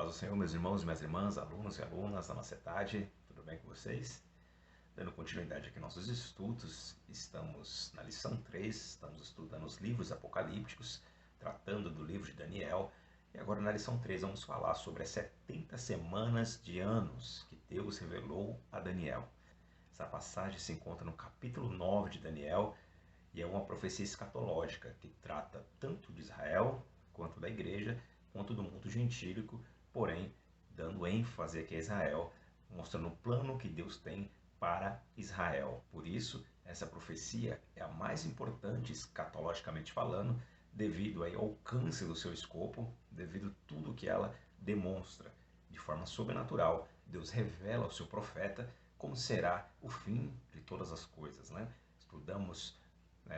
paz do Senhor, meus irmãos e minhas irmãs, alunos e alunas da Macetade, tudo bem com vocês? Dando continuidade aqui aos nossos estudos, estamos na lição 3, estamos estudando os livros apocalípticos, tratando do livro de Daniel, e agora na lição 3 vamos falar sobre as 70 semanas de anos que Deus revelou a Daniel. Essa passagem se encontra no capítulo 9 de Daniel, e é uma profecia escatológica que trata tanto de Israel, quanto da igreja, quanto do mundo gentílico, porém dando ênfase aqui a Israel, mostrando o plano que Deus tem para Israel. Por isso, essa profecia é a mais importante escatologicamente falando, devido ao alcance do seu escopo, devido a tudo que ela demonstra. De forma sobrenatural, Deus revela ao seu profeta como será o fim de todas as coisas, né? Estudamos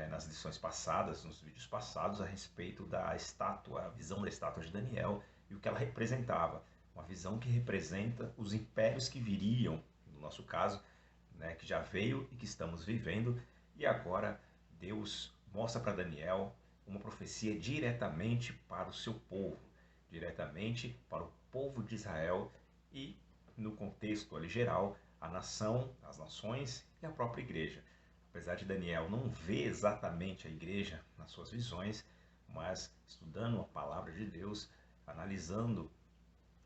nas lições passadas, nos vídeos passados, a respeito da estátua, a visão da estátua de Daniel e o que ela representava. Uma visão que representa os impérios que viriam, no nosso caso, que já veio e que estamos vivendo, e agora Deus mostra para Daniel uma profecia diretamente para o seu povo, diretamente para o povo de Israel e, no contexto ali geral, a nação, as nações e a própria igreja. Apesar de Daniel não ver exatamente a igreja nas suas visões, mas estudando a palavra de Deus, analisando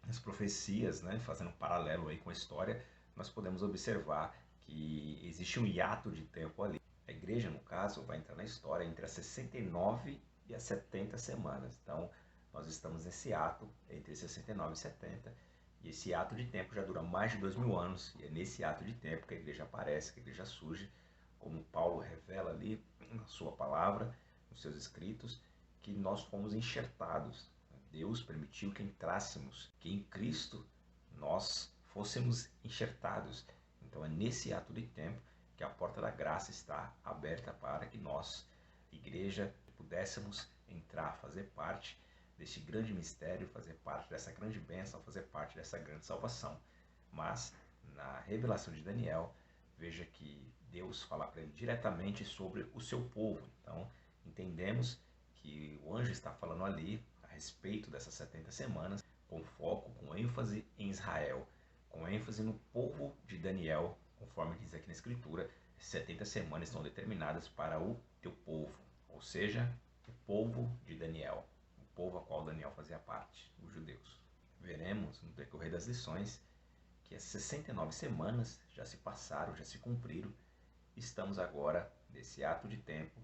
as profecias, fazendo um paralelo aí com a história, nós podemos observar que existe um hiato de tempo ali. A igreja, no caso, vai entrar na história entre as 69 e as 70 semanas. Então, nós estamos nesse ato entre 69 e 70, e esse ato de tempo já dura mais de 2000 anos, e é nesse ato de tempo que a igreja aparece, que a igreja surge, como Paulo revela ali na sua palavra, nos seus escritos, que nós fomos enxertados. Deus permitiu que entrássemos, que em Cristo nós fôssemos enxertados. Então é nesse ato de tempo que a porta da graça está aberta para que nós, igreja, pudéssemos entrar, fazer parte deste grande mistério, fazer parte dessa grande bênção, fazer parte dessa grande salvação. Mas na revelação de Daniel, veja que Deus fala para ele diretamente sobre o seu povo. Então, entendemos que o anjo está falando ali a respeito dessas 70 semanas, com foco, com ênfase em Israel, com ênfase no povo de Daniel, conforme diz aqui na Escritura, 70 semanas estão determinadas para o teu povo, ou seja, o povo de Daniel, o povo a qual Daniel fazia parte, os judeus. Veremos no decorrer das lições que as 69 semanas já se passaram, já se cumpriram. Estamos agora nesse ato de tempo,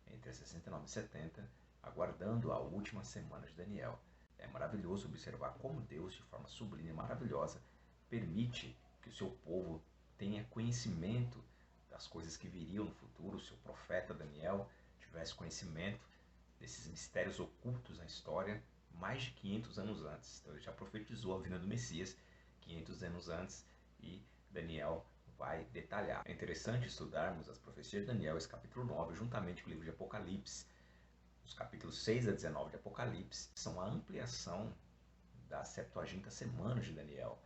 entre as 69 e 70, aguardando a última semana de Daniel. É maravilhoso observar como Deus, de forma sublime e maravilhosa, permite que o seu povo tenha conhecimento das coisas que viriam no futuro, o seu profeta Daniel tivesse conhecimento desses mistérios ocultos na história mais de 500 anos antes. Então ele já profetizou a vinda do Messias 500 anos antes, e Daniel vai detalhar. É interessante estudarmos as profecias de Daniel, esse capítulo 9, juntamente com o livro de Apocalipse. Os capítulos 6 a 19 de Apocalipse são a ampliação das 70 semanas de Daniel,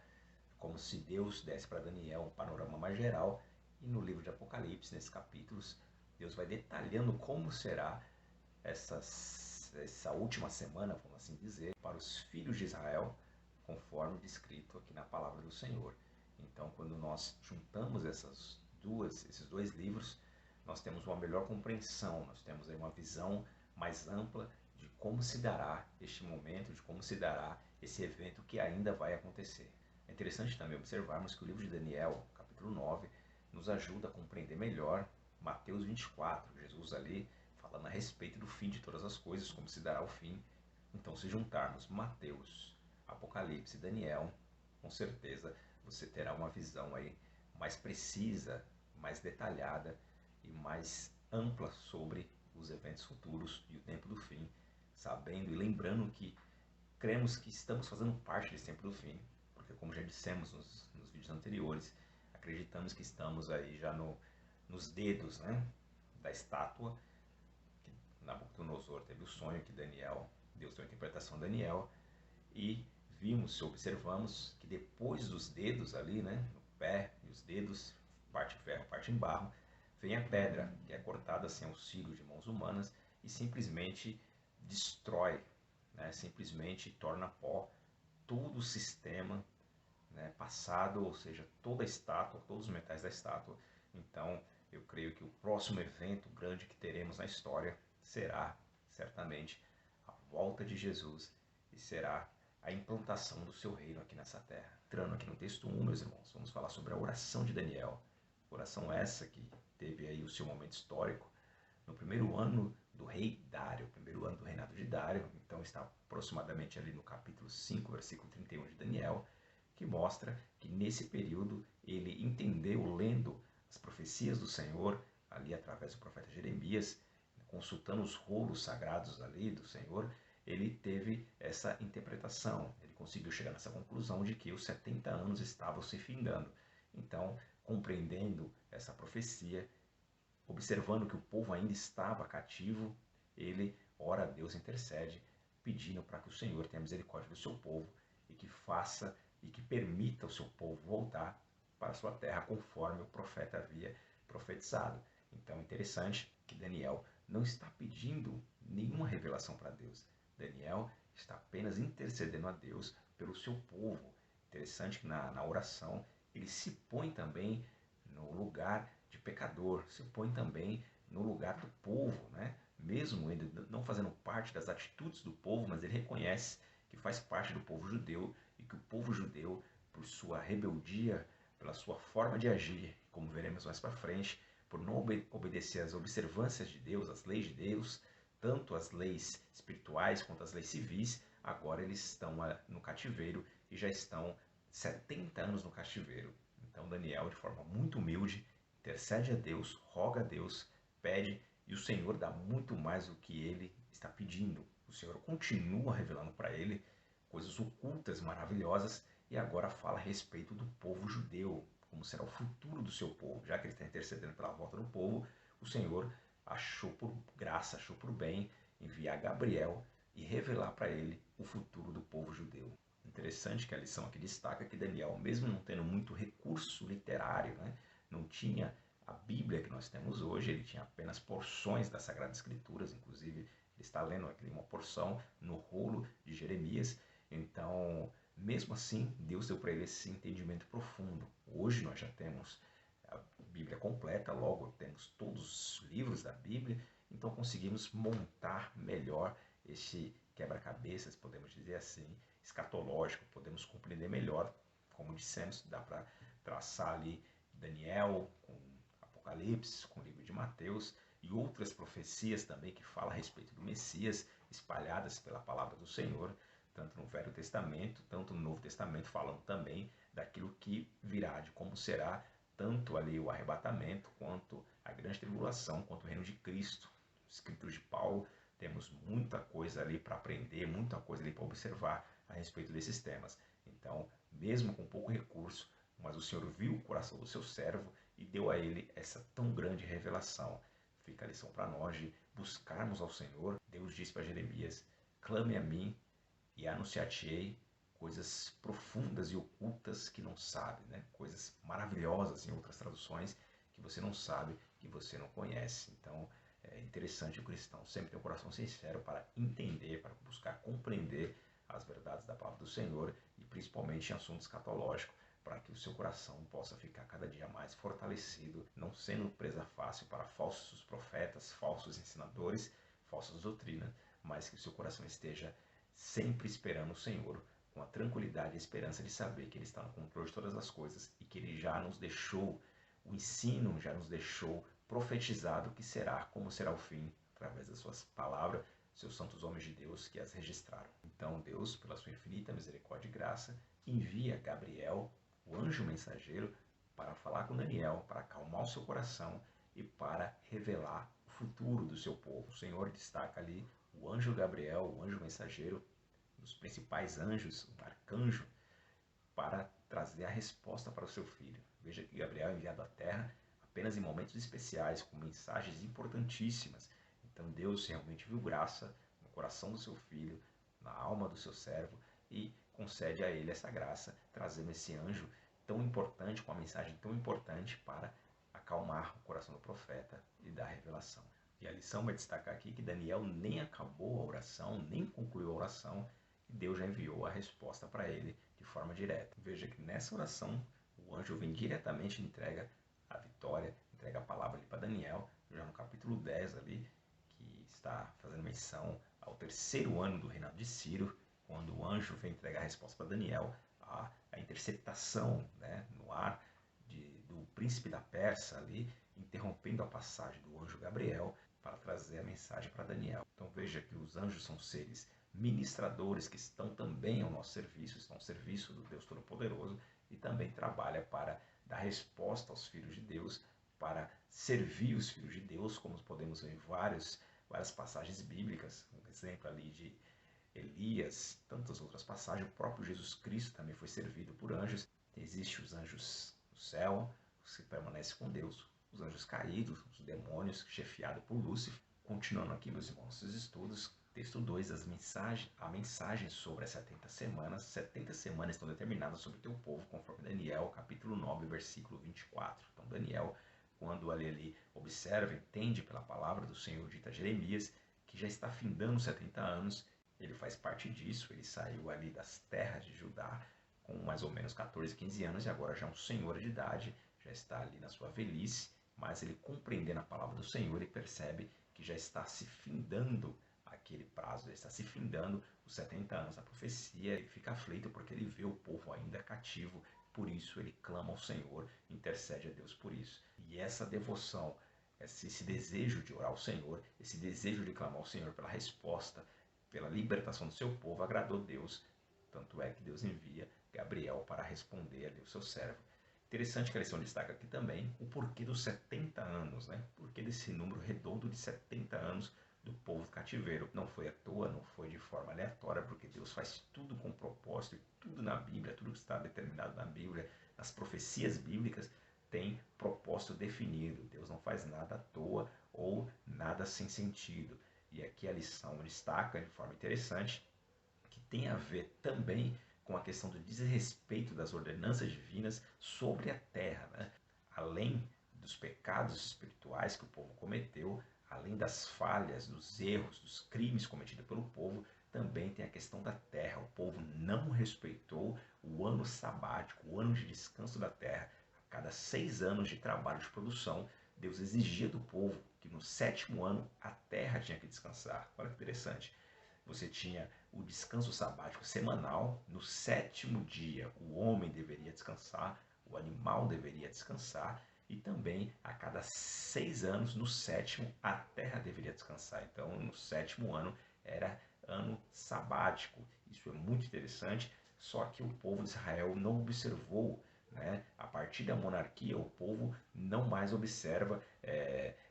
como se Deus desse para Daniel um panorama mais geral, e no livro de Apocalipse, nesses capítulos, Deus vai detalhando como será essa última semana, vamos assim dizer, para os filhos de Israel, conforme descrito aqui na palavra do Senhor. Então, quando nós juntamos esses dois livros, nós temos uma melhor compreensão, nós temos aí uma visão mais ampla de como se dará este momento, de como se dará esse evento que ainda vai acontecer. É interessante também observarmos que o livro de Daniel, capítulo 9, nos ajuda a compreender melhor Mateus 24, Jesus ali falando a respeito do fim de todas as coisas, como se dará o fim. Então, se juntarmos Mateus, Apocalipse e Daniel, com certeza você terá uma visão aí mais precisa, mais detalhada e mais ampla sobre os eventos futuros e o tempo do fim, sabendo e lembrando que cremos que estamos fazendo parte desse tempo do fim, porque como já dissemos nos vídeos anteriores, acreditamos que estamos aí já nos dedos da estátua, que Nabucodonosor teve o sonho que Deus deu a interpretação a Daniel, e observamos que depois dos dedos ali, no pé e os dedos, parte ferro, parte em barro, vem a pedra, que é cortada sem auxílio de mãos humanas e simplesmente destrói, simplesmente torna pó todo o sistema, né, passado, ou seja, toda a estátua, todos os metais da estátua. Então, eu creio que o próximo evento grande que teremos na história será, certamente, a volta de Jesus e será a implantação do seu reino aqui nessa terra. Entrando aqui no texto 1, meus irmãos, vamos falar sobre a oração de Daniel. Oração essa que teve aí o seu momento histórico no primeiro ano do rei Dário, primeiro ano do reinado de Dário. Então está aproximadamente ali no capítulo 5, versículo 31 de Daniel, que mostra que nesse período ele entendeu, lendo as profecias do Senhor, ali através do profeta Jeremias, consultando os rolos sagrados ali do Senhor, ele teve essa interpretação, ele conseguiu chegar nessa conclusão de que os 70 anos estavam se findando. Então, compreendendo essa profecia, observando que o povo ainda estava cativo, ele ora a Deus, intercede, pedindo para que o Senhor tenha misericórdia do seu povo e que faça e que permita o seu povo voltar para a sua terra conforme o profeta havia profetizado. Então é interessante que Daniel não está pedindo nenhuma revelação para Deus. Daniel está apenas intercedendo a Deus pelo seu povo. Interessante que na oração ele se põe também no lugar de pecador, se põe também no lugar do povo, né? Mesmo ele não fazendo parte das atitudes do povo, mas ele reconhece que faz parte do povo judeu e que o povo judeu, por sua rebeldia, pela sua forma de agir, como veremos mais para frente, por não obedecer às observâncias de Deus, às leis de Deus, tanto as leis espirituais quanto as leis civis, agora eles estão no cativeiro e já estão 70 anos no cativeiro. Então Daniel, de forma muito humilde, intercede a Deus, roga a Deus, pede, e o Senhor dá muito mais do que ele está pedindo. O Senhor continua revelando para ele coisas ocultas, maravilhosas, e agora fala a respeito do povo judeu, como será o futuro do seu povo. Já que ele está intercedendo pela volta do povo, o Senhor achou por graça, achou por bem enviar Gabriel e revelar para ele o futuro do povo judeu. Interessante que a lição aqui destaca que Daniel, mesmo não tendo muito recurso literário, né, não tinha a Bíblia que nós temos hoje, ele tinha apenas porções das Sagradas Escrituras, inclusive ele está lendo aqui uma porção no rolo de Jeremias. Então, mesmo assim, Deus deu para ele esse entendimento profundo. Hoje nós já temos a Bíblia completa, logo temos todos os livros da Bíblia, então conseguimos montar melhor esse quebra-cabeças, podemos dizer assim, escatológico, podemos compreender melhor, como dissemos, dá para traçar ali Daniel com Apocalipse, com o livro de Mateus e outras profecias também que falam a respeito do Messias, espalhadas pela palavra do Senhor, tanto no Velho Testamento, tanto no Novo Testamento, falando também daquilo que virá, de como será tanto ali o arrebatamento, quanto a grande tribulação, quanto o reino de Cristo. Escritos de Paulo, temos muita coisa ali para aprender, muita coisa ali para observar a respeito desses temas. Então, mesmo com pouco recurso, mas o Senhor viu o coração do seu servo e deu a ele essa tão grande revelação. Fica a lição para nós de buscarmos ao Senhor. Deus disse para Jeremias: clame a mim e anunciar-te-ei coisas profundas e ocultas que não sabe, né? Coisas maravilhosas em outras traduções que você não sabe, que você não conhece. Então é interessante o cristão sempre ter um coração sincero para entender, para buscar compreender as verdades da palavra do Senhor e principalmente em assuntos escatológicos, para que o seu coração possa ficar cada dia mais fortalecido, não sendo presa fácil para falsos profetas, falsos ensinadores, falsas doutrinas, mas que o seu coração esteja sempre esperando o Senhor, com a tranquilidade e a esperança de saber que Ele está no controle de todas as coisas e que Ele já nos deixou o ensino, já nos deixou profetizado que será, como será o fim, através das suas palavras, seus santos homens de Deus que as registraram. Então Deus, pela sua infinita misericórdia e graça, envia Gabriel, o anjo mensageiro, para falar com Daniel, para acalmar o seu coração e para revelar o futuro do seu povo. O Senhor destaca ali o anjo Gabriel, o anjo mensageiro, um dos principais anjos, um arcanjo, para trazer a resposta para o seu filho. Veja que Gabriel é enviado à terra apenas em momentos especiais, com mensagens importantíssimas. Então Deus realmente viu graça no coração do seu filho, na alma do seu servo, e concede a ele essa graça, trazendo esse anjo tão importante, com uma mensagem tão importante para acalmar o coração do profeta e dar revelação. E a lição vai destacar aqui que Daniel nem acabou a oração, nem concluiu a oração, e Deus já enviou a resposta para ele de forma direta. Veja que nessa oração o anjo vem diretamente e entrega a vitória, entrega a palavra ali para Daniel, já no capítulo 10 ali, que está fazendo menção ao terceiro ano do reinado de Ciro, quando o anjo vem entregar a resposta para Daniel, a interceptação, né, no ar do príncipe da Pérsia ali, interrompendo a passagem do anjo Gabriel para trazer a mensagem para Daniel. Então veja que os anjos são seres ministradores que estão também ao nosso serviço, estão ao serviço do Deus Todo-Poderoso e também trabalha para dar resposta aos filhos de Deus, para servir os filhos de Deus, como podemos ver em várias passagens bíblicas, um exemplo ali de Elias, tantas outras passagens. O próprio Jesus Cristo também foi servido por anjos. Existem os anjos do céu, os que permanecem com Deus, os anjos caídos, os demônios, chefiados por Lúcifer. Continuando aqui, meus irmãos, nossos estudos, texto 2, a mensagem sobre as 70 semanas. 70 semanas estão determinadas sobre o teu povo, conforme Daniel, capítulo 9, versículo 24. Então, Daniel, quando ali observa, entende pela palavra do Senhor dita a Jeremias, que já está findando 70 anos, ele faz parte disso, ele saiu ali das terras de Judá com mais ou menos 14, 15 anos e agora já é um senhor de idade, já está ali na sua velhice, mas ele compreendendo a palavra do Senhor, ele percebe que já está se findando aquele prazo, já está se findando os 70 anos da profecia, ele fica aflito porque ele vê o povo ainda cativo, por isso ele clama ao Senhor, intercede a Deus por isso. E essa devoção, esse desejo de orar ao Senhor, esse desejo de clamar ao Senhor pela resposta, pela libertação do seu povo, agradou Deus, tanto é que Deus envia Gabriel para responder ali o seu servo. Interessante que a lição destaca aqui também o porquê dos 70 anos, né? Porquê desse número redondo de 70 anos do povo do cativeiro. Não foi à toa, não foi de forma aleatória, porque Deus faz tudo com propósito, e tudo na Bíblia, tudo que está determinado na Bíblia, nas profecias bíblicas, tem propósito definido. Deus não faz nada à toa ou nada sem sentido. E aqui a lição destaca de forma interessante que tem a ver também com a questão do desrespeito das ordenanças divinas sobre a terra, né? Além dos pecados espirituais que o povo cometeu, além das falhas, dos erros, dos crimes cometidos pelo povo, também tem a questão da terra. O povo não respeitou o ano sabático, o ano de descanso da terra. A cada 6 anos de trabalho de produção, Deus exigia do povo que no 7º ano a terra tinha que descansar. Olha que interessante. Você tinha o descanso sabático semanal, no 7º dia o homem deveria descansar, o animal deveria descansar, e também a cada 6 anos, no 7º, a terra deveria descansar. Então, no 7º ano era ano sabático. Isso é muito interessante, só que o povo de Israel não observou, né? A partir da monarquia, o povo não mais observa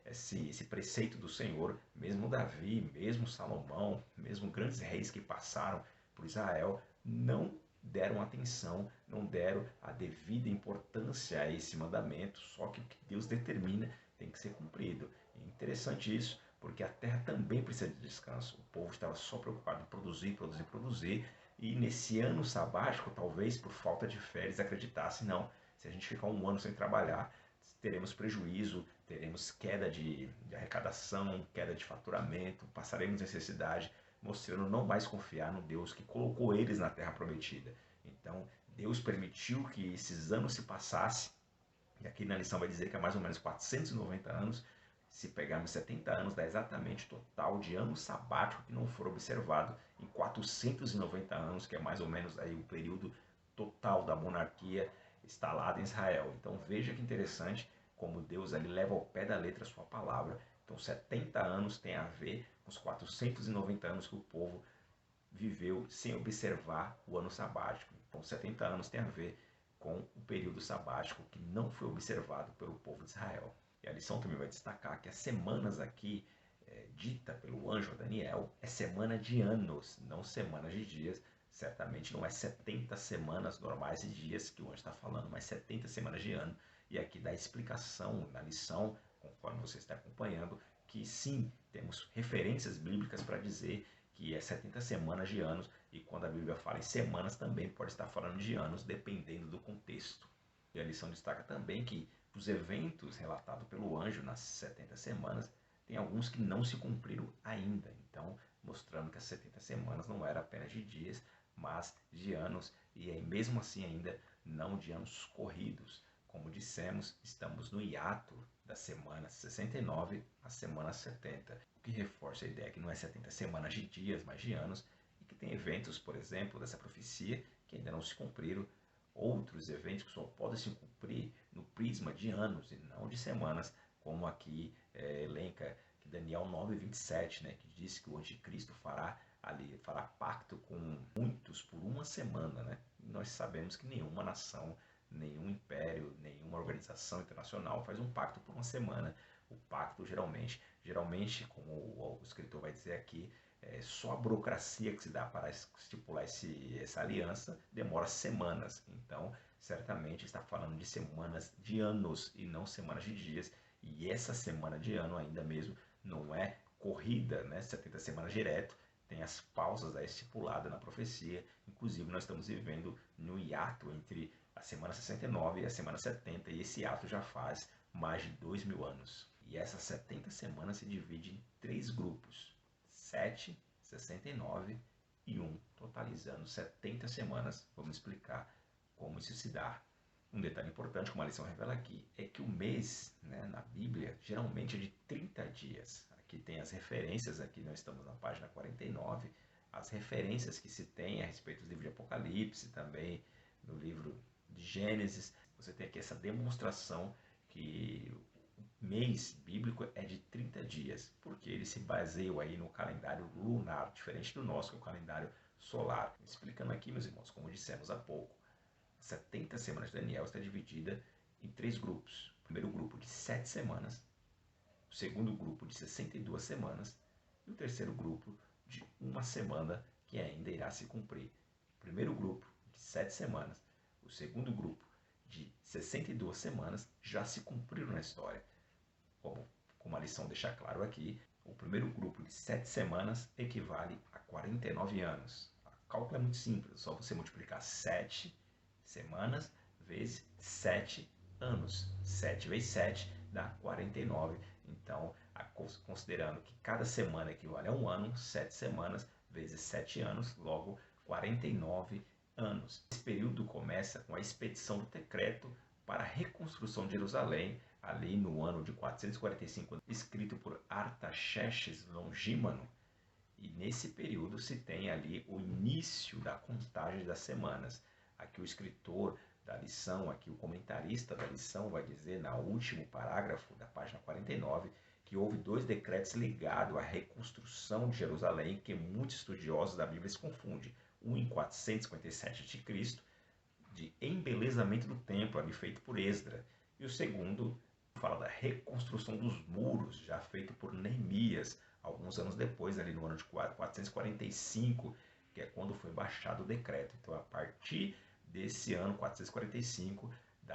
esse preceito do Senhor. Mesmo Davi, mesmo Salomão, mesmo grandes reis que passaram por Israel, não deram atenção, não deram a devida importância a esse mandamento, só que o que Deus determina tem que ser cumprido. É interessante isso, porque a terra também precisa de descanso. O povo estava só preocupado em produzir, produzir, produzir, e nesse ano sabático, talvez por falta de fé, eles acreditassem, não, se a gente ficar um ano sem trabalhar, teremos prejuízo, teremos queda de arrecadação, queda de faturamento, passaremos necessidade, mostrando não mais confiar no Deus que colocou eles na terra prometida. Então, Deus permitiu que esses anos se passassem, e aqui na lição vai dizer que é mais ou menos 490 anos. Se pegarmos 70 anos, dá exatamente o total de anos sabático que não foram observados em 490 anos, que é mais ou menos aí o período total da monarquia instalada em Israel. Então veja que interessante como Deus ali leva ao pé da letra a sua palavra. Então 70 anos tem a ver com os 490 anos que o povo viveu sem observar o ano sabático. Então 70 anos tem a ver com o período sabático que não foi observado pelo povo de Israel. E a lição também vai destacar que as semanas aqui, dita pelo anjo Daniel, é semana de anos, não semanas de dias. Certamente não é 70 semanas normais de dias que o anjo está falando, mas 70 semanas de ano. E aqui dá explicação na lição, conforme você está acompanhando, que sim, temos referências bíblicas para dizer que é 70 semanas de anos, e quando a Bíblia fala em semanas, também pode estar falando de anos, dependendo do contexto. E a lição destaca também que os eventos relatados pelo anjo nas 70 semanas, tem alguns que não se cumpriram ainda. Então, mostrando que as 70 semanas não era apenas de dias, mas de anos, e aí, mesmo assim ainda não de anos corridos. Como dissemos, estamos no hiato da semana 69 à semana 70, o que reforça a ideia que não é 70 semanas de dias, mas de anos, e que tem eventos, por exemplo, dessa profecia que ainda não se cumpriram, outros eventos que só podem se cumprir no prisma de anos e não de semanas, como aqui elenca que Daniel 9:27, né, que diz que o anticristo fará pacto com muitos por uma semana, né? E nós sabemos que nenhuma nação, nenhum império, nenhuma organização internacional faz um pacto por uma semana. O pacto geralmente, como o escritor vai dizer aqui, só a burocracia que se dá para estipular essa aliança demora semanas. Então, certamente está falando de semanas de anos e não semanas de dias. E essa semana de ano ainda mesmo não é corrida, né? 70 semanas direto, tem as pausas estipuladas na profecia. Inclusive, nós estamos vivendo no hiato entre a semana 69 e a semana 70, e esse hiato já faz mais de 2000 anos. E essas 70 semanas se dividem em 3 grupos, 7, 69 e 1, totalizando 70 semanas. Vamos explicar como isso se dá. Um detalhe importante, como a lição revela aqui, é que o mês, né, na Bíblia, geralmente é de 30 dias. Aqui tem as referências, aqui nós estamos na página 49, as referências que se tem a respeito do livro de Apocalipse, também no livro de Gênesis. Você tem aqui essa demonstração que o mês bíblico é de 30 dias, porque ele se baseia aí no calendário lunar, diferente do nosso, que é o calendário solar. Explicando aqui, meus irmãos, como dissemos há pouco, 70 semanas de Daniel está dividida em 3 grupos. O primeiro grupo de 7 semanas, o segundo grupo de 62 semanas e o terceiro grupo de uma semana que ainda irá se cumprir. O primeiro grupo de 7 semanas, o segundo grupo de 62 semanas já se cumpriram na história. Como a lição deixa claro aqui, o primeiro grupo de 7 semanas equivale a 49 anos. O cálculo é muito simples, é só você multiplicar 7 semanas vezes 7 anos. 7 vezes 7 dá 49. Então, considerando que cada semana equivale a um ano, 7 semanas vezes 7 anos, logo 49 anos. Esse período começa com a expedição do decreto para a reconstrução de Jerusalém, ali no ano de 445, escrito por Artaxerxes Longímano. E nesse período se tem ali o início da contagem das semanas. Aqui o escritor da lição, aqui o comentarista da lição vai dizer, no último parágrafo da página 49, que houve 2 decretos ligados à reconstrução de Jerusalém, que muitos estudiosos da Bíblia se confundem. Um em 457 a.C., de embelezamento do templo, ali feito por Esdra. E o segundo fala da reconstrução dos muros, já feito por Neemias, alguns anos depois, ali no ano de 445, que é quando foi baixado o decreto. Então, a partir desse ano 445,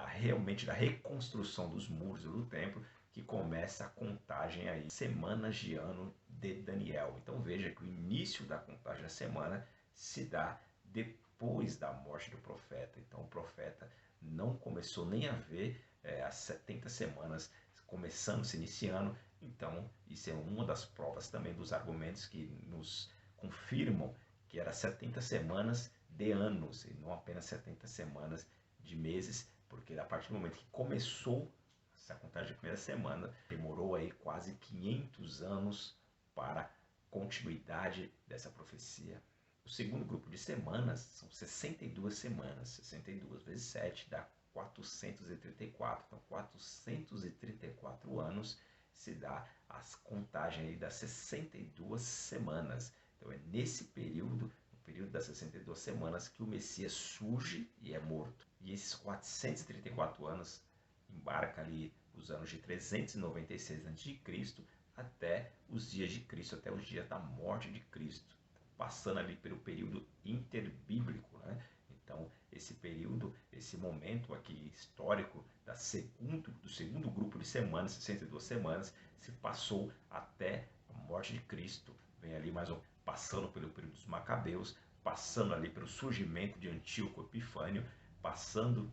realmente da reconstrução dos muros do templo, que começa a contagem aí, semanas de ano de Daniel. Então veja que o início da contagem da semana se dá depois da morte do profeta. Então o profeta não começou nem a ver as 70 semanas começando, se iniciando. Então isso é uma das provas também dos argumentos que nos confirmam que era 70 semanas de anos e não apenas 70 semanas de meses, porque a partir do momento que começou essa contagem da primeira semana, demorou aí quase 500 anos para a continuidade dessa profecia. O segundo grupo de semanas são 62 semanas. 62 vezes 7 dá 434. Então, 434 anos se dá a contagem aí das 62 semanas. Então, é nesse período, no período das 62 semanas, que o Messias surge e é morto. E esses 434 anos embarca ali os anos de 396 a.C. até os dias de Cristo, até os dias da morte de Cristo, passando ali pelo período interbíblico, né? Então, esse período, esse momento aqui histórico do segundo grupo de semanas, 62 semanas, se passou até a morte de Cristo. Vem ali mais passando pelo período dos Macabeus, passando ali pelo surgimento de Antíoco Epifânio, passando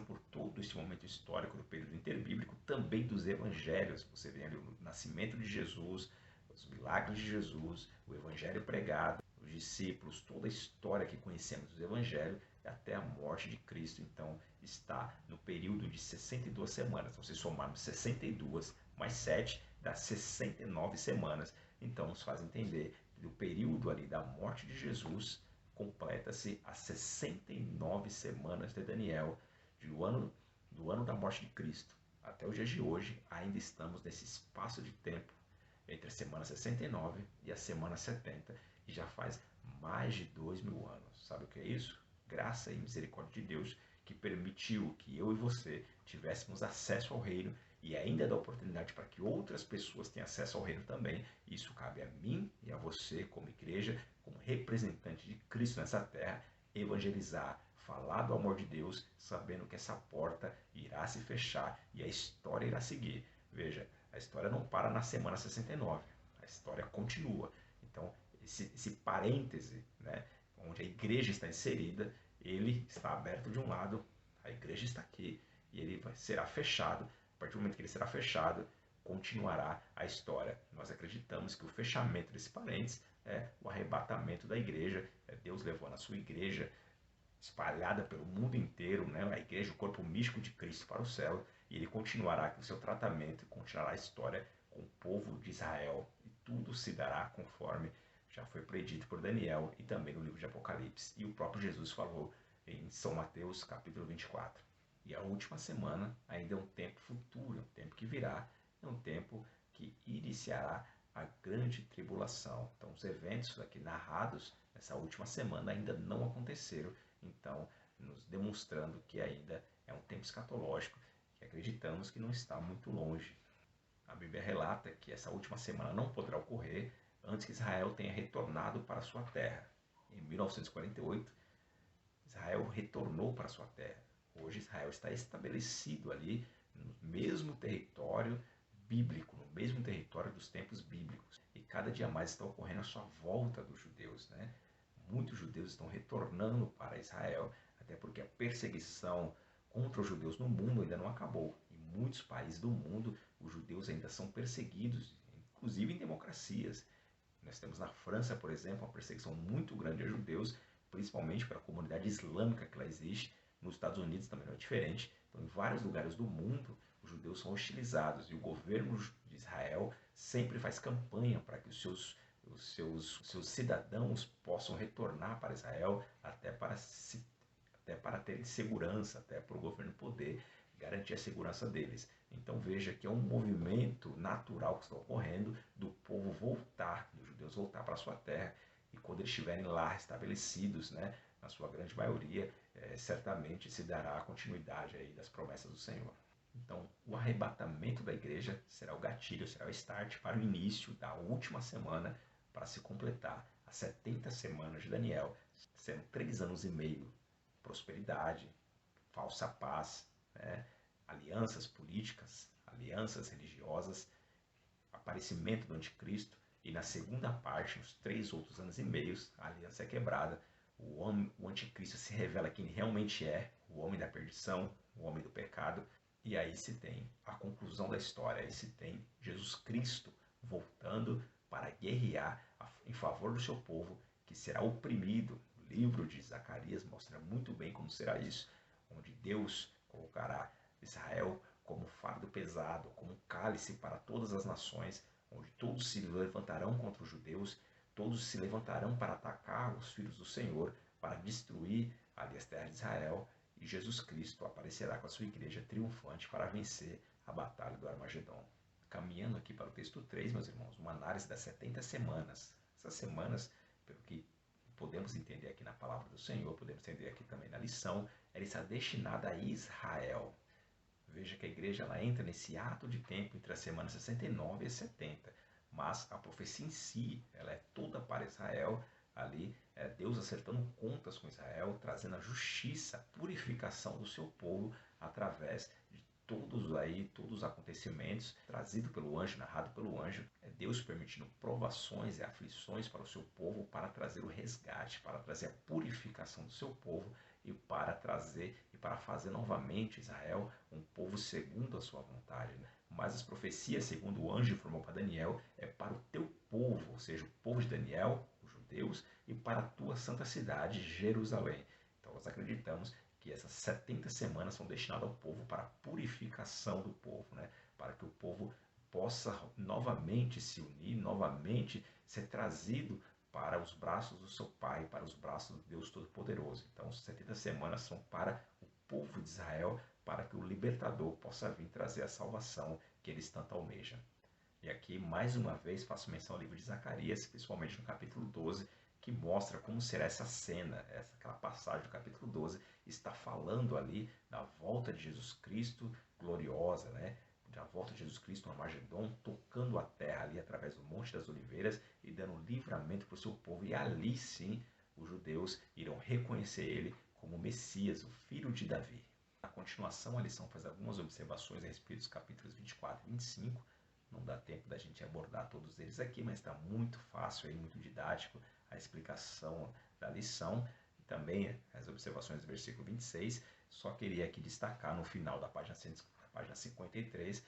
por todo esse momento histórico do período interbíblico, também dos evangelhos. Você vê ali o nascimento de Jesus, Os milagres de Jesus, o evangelho pregado, os discípulos, toda a história que conhecemos do evangelho até a morte de Cristo, então, está no período de 62 semanas. Então, se somarmos 62 mais 7, dá 69 semanas. Então, nos faz entender que o período ali da morte de Jesus completa-se as 69 semanas de Daniel, do ano da morte de Cristo. Até os dias de hoje, ainda estamos nesse espaço de tempo entre a semana 69 e a semana 70, e já faz mais de 2000 anos. Sabe o que é isso? Graça e misericórdia de Deus, que permitiu que eu e você tivéssemos acesso ao reino e ainda dá oportunidade para que outras pessoas tenham acesso ao reino também. Isso cabe a mim e a você, como igreja, como representante de Cristo nessa terra, evangelizar, falar do amor de Deus, sabendo que essa porta irá se fechar e a história irá seguir. Veja, a história não para na semana 69, a história continua. Então, esse parêntese, né, onde a igreja está inserida, ele está aberto de um lado, a igreja está aqui, e ele será fechado. A partir do momento que ele será fechado, continuará a história. Nós acreditamos que o fechamento desse parênteses é o arrebatamento da igreja, é Deus levando a sua igreja espalhada pelo mundo inteiro, né? A igreja, o corpo místico de Cristo para o céu, e ele continuará com o seu tratamento e continuará a história com o povo de Israel. E tudo se dará conforme já foi predito por Daniel e também no livro de Apocalipse. E o próprio Jesus falou em São Mateus, capítulo 24. E a última semana ainda é um tempo futuro, é um tempo que virá, é um tempo que iniciará a grande tribulação. Então, os eventos aqui narrados nessa última semana ainda não aconteceram, então, nos demonstrando que ainda é um tempo escatológico, que acreditamos que não está muito longe. A Bíblia relata que essa última semana não poderá ocorrer antes que Israel tenha retornado para sua terra. Em 1948, Israel retornou para sua terra. Hoje Israel está estabelecido ali no mesmo território bíblico, no mesmo território dos tempos bíblicos. E cada dia mais está ocorrendo a sua volta dos judeus, né? Muitos judeus estão retornando para Israel, até porque a perseguição contra os judeus no mundo ainda não acabou. Em muitos países do mundo, os judeus ainda são perseguidos, inclusive em democracias. Nós temos na França, por exemplo, uma perseguição muito grande a judeus, principalmente para a comunidade islâmica que lá existe. Nos Estados Unidos também não é diferente. Então, em vários lugares do mundo, os judeus são hostilizados e o governo de Israel sempre faz campanha para que os seus cidadãos possam retornar para Israel até para terem segurança, até para o governo poder garantir a segurança deles. Então veja que é um movimento natural que está ocorrendo do povo voltar, dos judeus voltar para a sua terra, e quando eles estiverem lá estabelecidos, né, na sua grande maioria, certamente se dará a continuidade aí das promessas do Senhor. Então, o arrebatamento da igreja será o gatilho, será o start para o início da última semana, para se completar as 70 semanas de Daniel, sendo 3 anos e meio de prosperidade, falsa paz, né? Alianças políticas, alianças religiosas, aparecimento do anticristo, e na segunda parte, nos 3 outros anos e meios, a aliança é quebrada, o anticristo se revela quem realmente é, o homem da perdição, o homem do pecado, e aí se tem a conclusão da história, aí se tem Jesus Cristo voltando para guerrear em favor do seu povo, que será oprimido. O livro de Zacarias mostra muito bem como será isso, onde Deus colocará Israel como fardo pesado, como cálice para todas as nações, onde todos se levantarão contra os judeus, todos se levantarão para atacar os filhos do Senhor, para destruir ali as terras de Israel, e Jesus Cristo aparecerá com a sua igreja triunfante para vencer a batalha do Armagedon. Caminhando aqui para o texto 3, meus irmãos, uma análise das 70 semanas. Essas semanas, pelo que podemos entender aqui na palavra do Senhor, podemos entender aqui também na lição, ela está destinada a Israel. Veja que a igreja ela entra nesse ato de tempo entre as semanas 69 e 70, mas a profecia em si ela é toda para Israel. Ali é Deus acertando contas com Israel, trazendo a justiça, a purificação do seu povo através de todos os acontecimentos trazido pelo anjo, narrado pelo anjo. É Deus permitindo provações e aflições para o seu povo para trazer o resgate, para trazer a purificação do seu povo e para trazer e para fazer novamente Israel um povo segundo a sua vontade. Mas as profecias, segundo o anjo informou para Daniel, é para o teu povo, ou seja, o povo de Daniel, os judeus, e para a tua santa cidade, Jerusalém. Então nós acreditamos que essas 70 semanas são destinadas ao povo para a purificação do povo, né? Para que o povo possa novamente se unir, novamente ser trazido para os braços do seu Pai, para os braços do Deus Todo-Poderoso. Então, as 70 semanas são para o povo de Israel, para que o libertador possa vir trazer a salvação que eles tanto almejam. E aqui, mais uma vez, faço menção ao livro de Zacarias, principalmente no capítulo 12, que mostra como será essa cena, aquela passagem do capítulo 12, está falando ali da volta de Jesus Cristo gloriosa, né? Da volta de Jesus Cristo no Armagedon, tocando a terra ali através do Monte das Oliveiras e dando livramento para o seu povo. E ali sim, os judeus irão reconhecer ele como Messias, o filho de Davi. Na continuação, a lição faz algumas observações a respeito dos capítulos 24 e 25. Não dá tempo da gente abordar todos eles aqui, mas está muito fácil, aí, muito didático a explicação da lição. E também as observações do versículo 26. Só queria aqui destacar no final da página 53,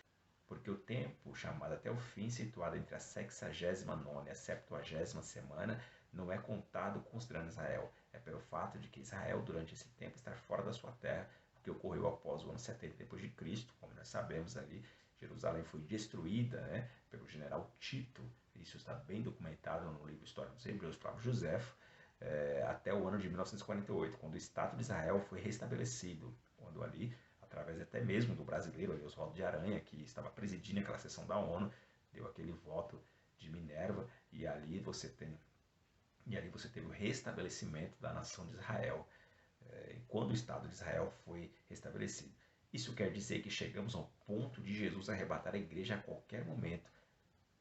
porque o tempo chamado até o fim, situado entre a 69ª e a 70ª semana, não é contado considerando Israel. É pelo fato de que Israel, durante esse tempo, está fora da sua terra, que ocorreu após o ano 70 depois de Cristo, como nós sabemos ali. Jerusalém foi destruída, né, pelo general Tito. Isso está bem documentado no livro História dos Hebreus, Flávio Josefo, até o ano de 1948, quando o Estado de Israel foi restabelecido, quando ali, através até mesmo do brasileiro, ali, Oswaldo de Aranha, que estava presidindo aquela sessão da ONU, deu aquele voto de Minerva, e ali você teve o restabelecimento da nação de Israel, quando o Estado de Israel foi restabelecido. Isso quer dizer que chegamos ao ponto de Jesus arrebatar a igreja a qualquer momento.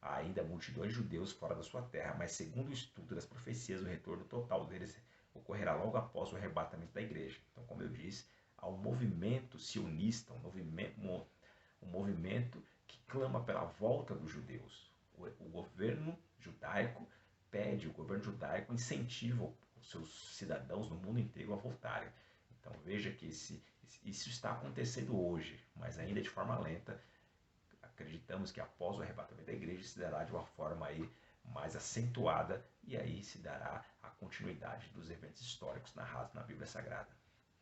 Há ainda multidões de judeus fora da sua terra, mas segundo o estudo das profecias, o retorno total deles ocorrerá logo após o arrebatamento da igreja. Então, como eu disse, há um movimento sionista, um movimento que clama pela volta dos judeus. O governo judaico pede, o governo judaico incentiva os seus cidadãos no mundo inteiro a voltarem. Então veja que isso está acontecendo hoje, mas ainda de forma lenta. Acreditamos que após o arrebatamento da igreja se dará de uma forma aí mais acentuada e aí se dará a continuidade dos eventos históricos narrados na Bíblia Sagrada.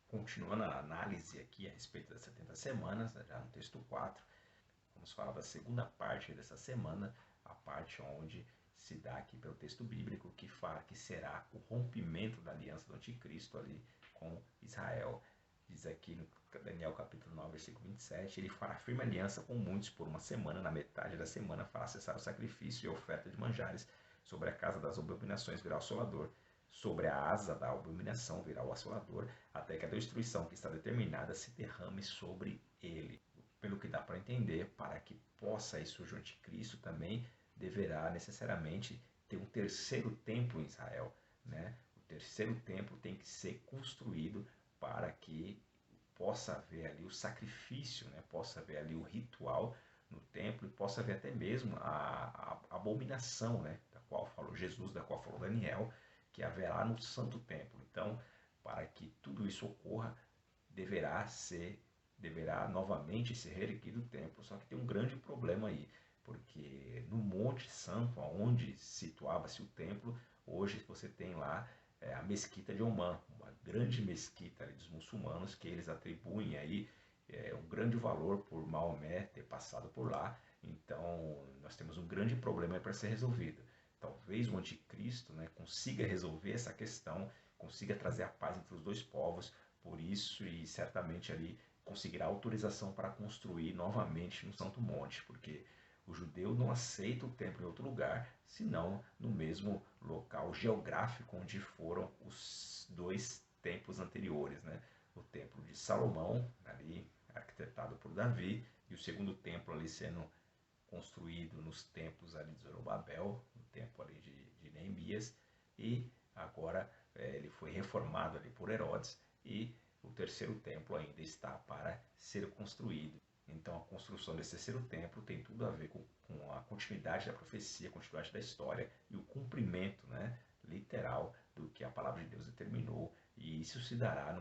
Continuando a análise aqui a respeito das 70 semanas, já no texto 4, vamos falar da segunda parte dessa semana, a parte onde se dá aqui pelo texto bíblico que fala que será o rompimento da aliança do anticristo ali com Israel. Diz aqui no Daniel capítulo 9, versículo 27, ele fará firme aliança com muitos por uma semana, na metade da semana fará cessar o sacrifício e a oferta de manjares, sobre a casa das abominações virá o assolador, sobre a asa da abominação virá o assolador, até que a destruição que está determinada se derrame sobre ele. Pelo que dá para entender, para que possa aí surgir o anticristo também, deverá necessariamente ter um terceiro templo em Israel, né? O terceiro templo tem que ser construído para que possa haver ali o sacrifício, né? Possa haver ali o ritual no templo e possa haver até mesmo a abominação, né? Da qual falou Jesus, da qual falou Daniel, que haverá no santo templo. Então, para que tudo isso ocorra, deverá novamente ser reerguido o templo. Só que tem um grande problema aí, porque no Monte Santo, onde situava-se o templo, hoje você tem lá a mesquita de Omã, uma grande mesquita ali dos muçulmanos, que eles atribuem aí um grande valor por Maomé ter passado por lá. Então nós temos um grande problema para ser resolvido. Talvez o anticristo, né, consiga resolver essa questão, consiga trazer a paz entre os dois povos, por isso, e certamente ali conseguirá autorização para construir novamente no Santo Monte, porque o judeu não aceita o templo em outro lugar, senão no mesmo local geográfico onde foram os dois templos anteriores, né? O templo de Salomão, ali arquitetado por Davi, e o segundo templo ali sendo construído nos templos ali de Zorobabel, no templo ali de Neemias, e agora ele foi reformado ali por Herodes, e o terceiro templo ainda está para ser construído. Então a construção desse terceiro templo tem tudo a ver com a continuidade da profecia, a continuidade da história e o cumprimento, né, literal do que a palavra de Deus determinou. E isso se dará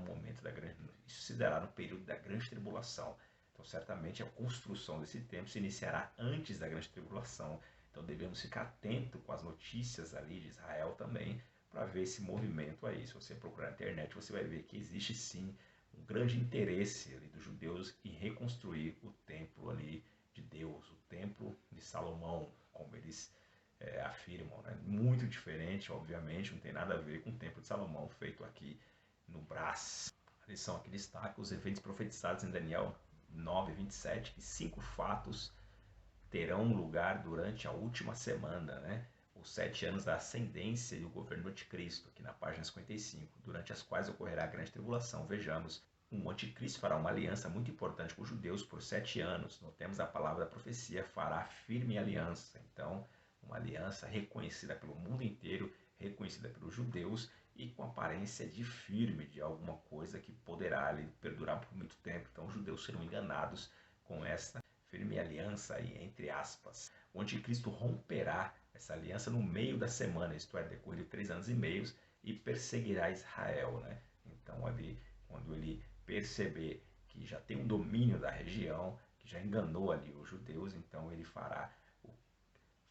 isso se dará no período da grande tribulação. Então certamente a construção desse templo se iniciará antes da grande tribulação. Então devemos ficar atento com as notícias ali de Israel também, para ver esse movimento aí. Se você procurar na internet, você vai ver que existe sim um grande interesse ali dos judeus em reconstruir o templo ali de Deus, o templo de Salomão, como eles afirmam, né? Muito diferente, obviamente, não tem nada a ver com o templo de Salomão feito aqui no Brás. A lição aqui destaca os eventos profetizados em Daniel 9:27, que 5 fatos terão lugar durante a última semana, né? Os 7 anos da ascendência e o governo do anticristo, aqui na página 55, durante as quais ocorrerá a grande tribulação. Vejamos, o anticristo fará uma aliança muito importante com os judeus por 7 anos. Notemos a palavra da profecia, fará firme aliança. Então, uma aliança reconhecida pelo mundo inteiro, reconhecida pelos judeus e com aparência de firme, de alguma coisa que poderá ali perdurar por muito tempo. Então, os judeus serão enganados com esta firme aliança aí, entre aspas. O anticristo romperá essa aliança no meio da semana, isto é, decorrer de 3 anos e meio, e perseguirá Israel, né? Então ali, quando ele perceber que já tem um domínio da região, que já enganou ali os judeus, então ele fará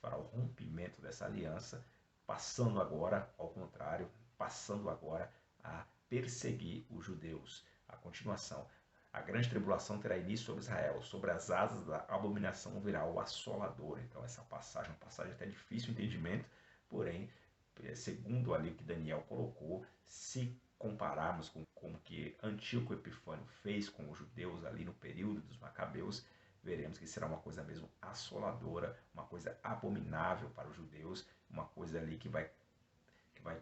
o rompimento dessa aliança, passando agora, ao contrário, passando agora a perseguir os judeus. A continuação, a grande tribulação terá início sobre Israel, sobre as asas da abominação virá o assolador. Então essa passagem é uma passagem até difícil de entendimento, porém, segundo ali o que Daniel colocou, se compararmos com o que Antíoco Epifânio fez com os judeus ali no período dos Macabeus, veremos que será uma coisa mesmo assoladora, uma coisa abominável para os judeus, uma coisa ali que vai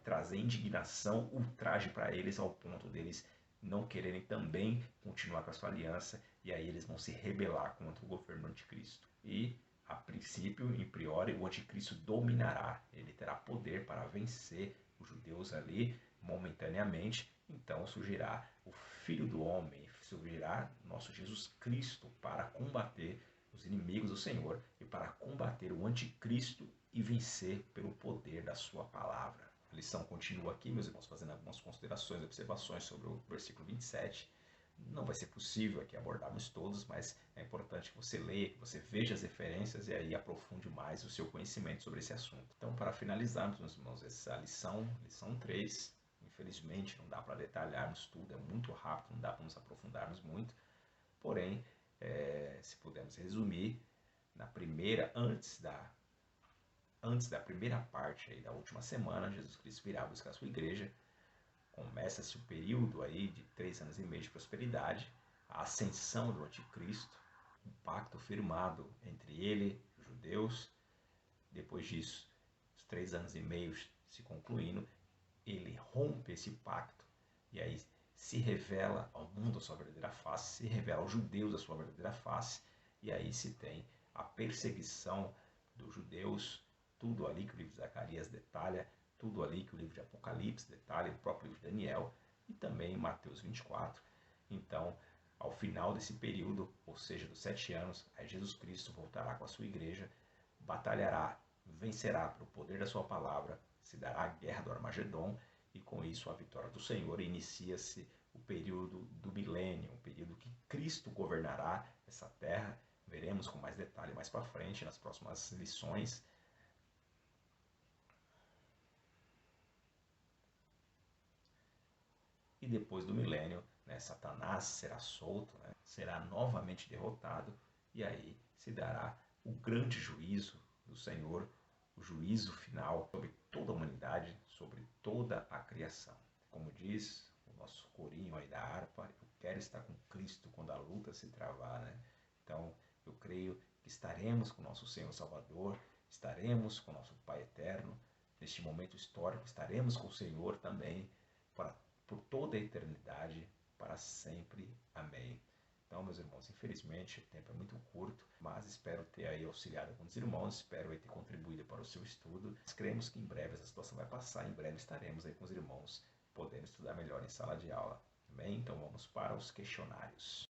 trazer indignação, ultraje para eles, ao ponto deles não quererem também continuar com a sua aliança, e aí eles vão se rebelar contra o governo do anticristo. E, a princípio, em priori, o anticristo dominará, ele terá poder para vencer os judeus ali momentaneamente, então surgirá o Filho do Homem, surgirá nosso Jesus Cristo para combater os inimigos do Senhor e para combater o anticristo e vencer pelo poder da sua palavra. A lição continua aqui, meus irmãos, fazendo algumas considerações e observações sobre o versículo 27. Não vai ser possível aqui abordarmos todos, mas é importante que você leia, que você veja as referências e aí aprofunde mais o seu conhecimento sobre esse assunto. Então, para finalizarmos, meus irmãos, essa lição 3, infelizmente não dá para detalharmos tudo, é muito rápido, não dá para nos aprofundarmos muito, porém, se pudermos resumir, na primeira, antes da primeira parte aí da última semana, Jesus Cristo virá buscar a sua igreja, começa-se o período aí de 3 anos e meio de prosperidade, a ascensão do anticristo, um pacto firmado entre ele e os judeus. Depois disso, os 3 anos e meio se concluindo, ele rompe esse pacto e aí se revela ao mundo a sua verdadeira face, se revela aos judeus a sua verdadeira face, e aí se tem a perseguição dos judeus, tudo ali que o livro de Zacarias detalha, tudo ali que o livro de Apocalipse detalha, o próprio livro de Daniel e também Mateus 24. Então, ao final desse período, ou seja, dos 7 anos, aí Jesus Cristo voltará com a sua igreja, batalhará, vencerá pelo poder da sua palavra, se dará a guerra do Armagedon, e com isso a vitória do Senhor, inicia-se o período do milênio, um período que Cristo governará essa terra. Veremos com mais detalhe mais para frente, nas próximas lições. E depois do milênio, né, Satanás será solto, né, será novamente derrotado, e aí se dará o grande juízo do Senhor, o juízo final sobre toda a humanidade, sobre toda a criação. Como diz o nosso corinho aí da harpa, eu quero estar com Cristo quando a luta se travar, né? Então, eu creio que estaremos com nosso Senhor Salvador, estaremos com nosso Pai Eterno, neste momento histórico, estaremos com o Senhor também, por toda a eternidade, para sempre. Amém. Então, meus irmãos, infelizmente o tempo é muito curto, mas espero ter aí auxiliado alguns irmãos, espero aí ter contribuído para o seu estudo. Nós cremos que em breve essa situação vai passar, em breve estaremos aí com os irmãos, podendo estudar melhor em sala de aula. Amém? Então vamos para os questionários.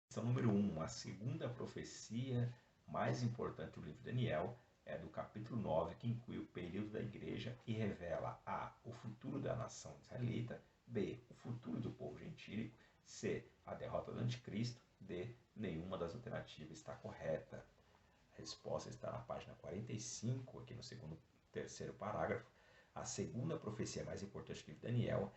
Questão número 1. A segunda profecia mais importante do livro de Daniel é do capítulo 9, que inclui o período da igreja e revela a. O futuro da nação israelita, b. O futuro do povo gentílico, c. A derrota anticristo? D. Nenhuma das alternativas está correta. A resposta está na página 45, aqui no terceiro parágrafo. A segunda profecia mais importante do livro de Daniel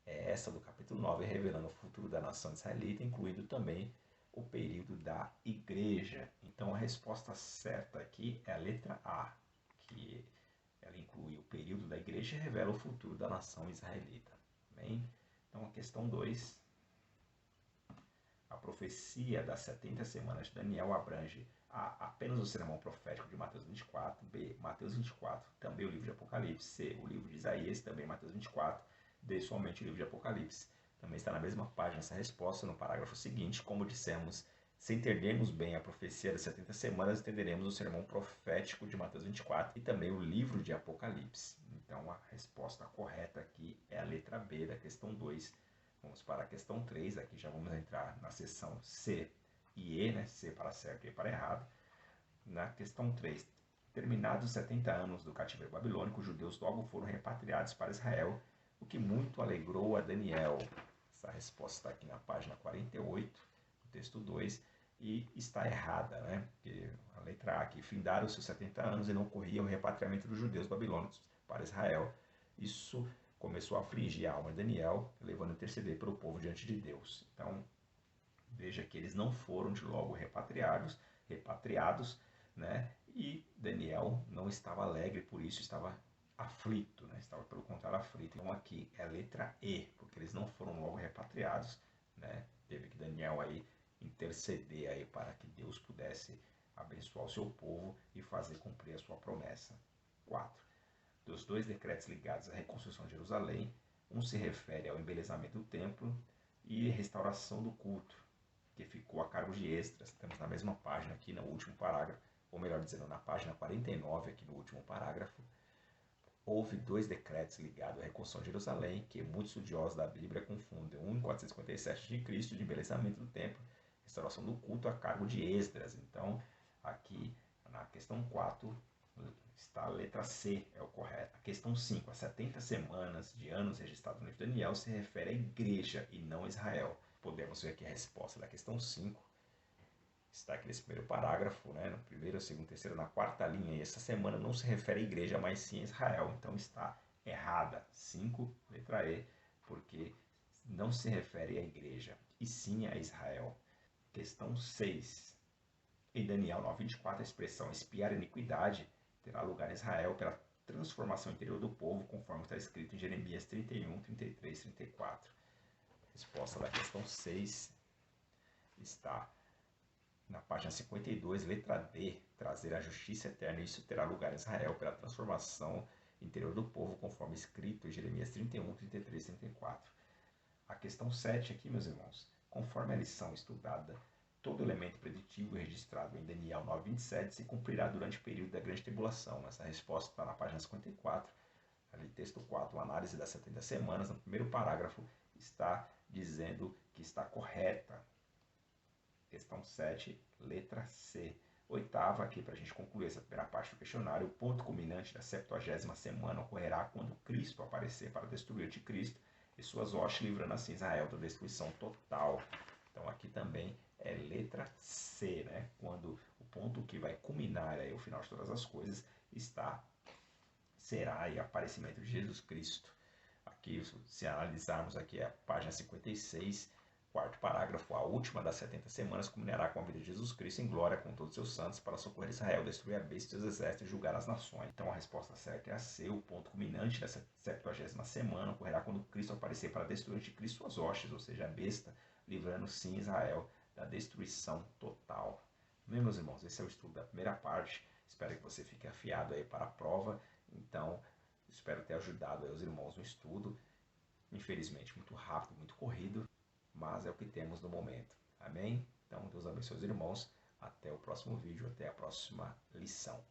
é essa do capítulo 9, revelando o futuro da nação israelita, incluindo também o período da igreja. Então a resposta certa aqui é a letra A, que ela inclui o período da igreja e revela o futuro da nação israelita. Bem? Então a questão 2. A profecia das 70 semanas de Daniel abrange apenas o sermão profético de Mateus 24, B. Mateus 24, também o livro de Apocalipse, C. O livro de Isaías, também Mateus 24, D. Somente o livro de Apocalipse. Também está na mesma página essa resposta, no parágrafo seguinte, como dissemos, se entendermos bem a profecia das 70 semanas, entenderemos o sermão profético de Mateus 24 e também o livro de Apocalipse. Então a resposta correta aqui é a letra B da questão 2. Vamos para a questão 3, aqui já vamos entrar na seção C e E, né? C para certo e E para errado. Na questão 3, terminados os 70 anos do cativeiro babilônico, os judeus logo foram repatriados para Israel, o que muito alegrou a Daniel. Essa resposta está aqui na página 48, do texto 2, e está errada, né? Porque a letra A aqui, findaram-se os 70 anos e não ocorria o repatriamento dos judeus babilônicos para Israel. Isso começou a afligir a alma de Daniel, levando a interceder pelo povo diante de Deus. Então, veja que eles não foram de logo repatriados, né? E Daniel não estava alegre, por isso estava aflito, né? Estava pelo contrário aflito. Então aqui é a letra E, porque eles não foram logo repatriados, né? Teve que Daniel aí interceder aí para que Deus pudesse abençoar o seu povo e fazer cumprir a sua promessa. 4. Dos dois decretos ligados à reconstrução de Jerusalém, um se refere ao embelezamento do templo e restauração do culto, que ficou a cargo de Esdras. Estamos na mesma página aqui no último parágrafo, ou melhor dizendo, na página 49 aqui no último parágrafo. Houve dois decretos ligados à reconstrução de Jerusalém, que muitos estudiosos da Bíblia confundem. Um em 457 de de embelezamento do templo, restauração do culto a cargo de Esdras. Então, aqui na questão 4, está a letra C, é o correto. A questão 5, as 70 semanas de anos registrados no livro de Daniel se refere à igreja e não a Israel. Podemos ver aqui a resposta da questão 5. Está aqui nesse primeiro parágrafo, né? No primeiro, segundo, terceiro, na quarta linha. E essa semana não se refere à igreja, mas sim a Israel. Então está errada. 5, letra E, porque não se refere à igreja, e sim a Israel. Questão 6. Em Daniel 9:24, a expressão espiar a iniquidade terá lugar em Israel pela transformação interior do povo, conforme está escrito em Jeremias 31, 33, 34. A resposta da questão 6 está na página 52, letra D, trazer a justiça eterna. Isso terá lugar em Israel pela transformação interior do povo, conforme escrito em Jeremias 31, 33, 34. A questão 7 aqui, meus irmãos, conforme a lição estudada, todo elemento preditivo registrado em Daniel 9:27 se cumprirá durante o período da grande tribulação. Essa resposta está na página 54, ali texto 4, análise das 70 semanas, no primeiro parágrafo, está dizendo que está correta. Questão 7, letra C. Oitava, aqui para a gente concluir essa primeira parte do questionário, o ponto culminante da 70ª semana ocorrerá quando Cristo aparecer para destruir o anticristo e suas hostes, livrando assim Israel da destruição total. Então aqui também é letra C, né? Quando o ponto que vai culminar aí o final de todas as coisas será aí o aparecimento de Jesus Cristo. Aqui, se analisarmos aqui a página 56, quarto parágrafo, a última das 70 semanas culminará com a vida de Jesus Cristo em glória com todos os seus santos para socorrer Israel, destruir a besta e os exércitos e julgar as nações. Então a resposta certa é a C, o ponto culminante dessa 70ª semana ocorrerá quando Cristo aparecer para destruir de Cristo suas hostes, ou seja, a besta, livrando sim Israel da destruição total. Bem, meus irmãos, esse é o estudo da primeira parte. Espero que você fique afiado aí para a prova. Então, espero ter ajudado aí os irmãos no estudo. Infelizmente, muito rápido, muito corrido, mas é o que temos no momento. Amém? Então, Deus abençoe os irmãos. Até o próximo vídeo, até a próxima lição.